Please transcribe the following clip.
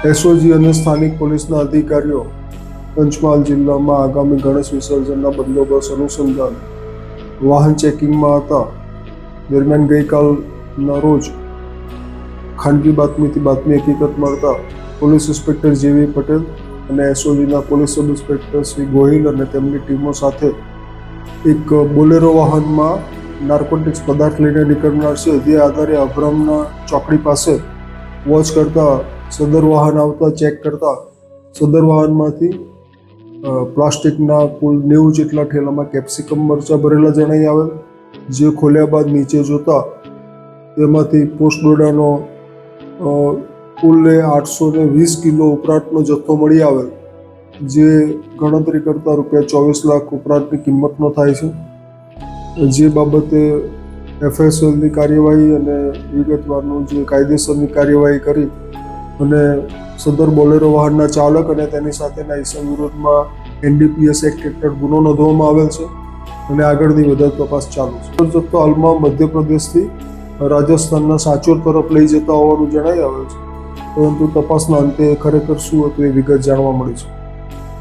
SOG અને સ્થાનિક પોલીસના અધિકારીઓ પંચમહાલ જિલ્લામાં આગામી ગણેશ વિસર્જનના બંદોબસ્ત અનુસંધાન વાહન ચેકિંગમાં હતા. દરમિયાન ગઈકાલના રોજ ખાનગી બાતમી હકીકત મળતા પોલીસ ઇન્સ્પેક્ટર જેવી પટેલ અને એસઓજીના police sub inspector Shri Gohil અને તેમની ટીમો સાથે એક બોલેરો વાહનમાં નાર્કોટિક્સ પદાર્થ લઈને નીકળનાર છે, જે આધારે અભરામના ચોકડી પાસે વોચ કરતા સદર વાહન આવતા ચેક કરતા સદર વાહનમાંથી પ્લાસ્ટિકના કુલ 90 જેટલા ઠેલામાં કેપ્સિકમ મરચાં ભરેલા જણાઈ આવેલ. જે ખોલ્યા બાદ નીચે જોતા તેમાંથી પોસ્ટ ડોડાનો કુલ 820 કિલો ઉપરાંતનો જથ્થો મળી આવેલ, જે ગણતરી કરતાં ₹24 લાખ ઉપરાંતની કિંમતનો થાય છે. જે બાબતે FSLની કાર્યવાહી અને વિગતવારનું જે કાયદેસરની કાર્યવાહી કરી અને સદર બોલેરો વાહનના ચાલક અને તેની સાથેના ઇસમ વિરુદ્ધમાં NDPS એક્ટ હેઠળ ગુનો નોંધવામાં આવેલ છે અને આગળની વધુ તપાસ ચાલુ છે. જથ્થો હાલમાં મધ્યપ્રદેશથી રાજસ્થાનના સાચોર તરફ લઈ જતા હોવાનું જણાઈ આવેલ છે, પરંતુ તપાસના અંતે ખરેખર શું હતું એ વિગત જાણવા મળી છે.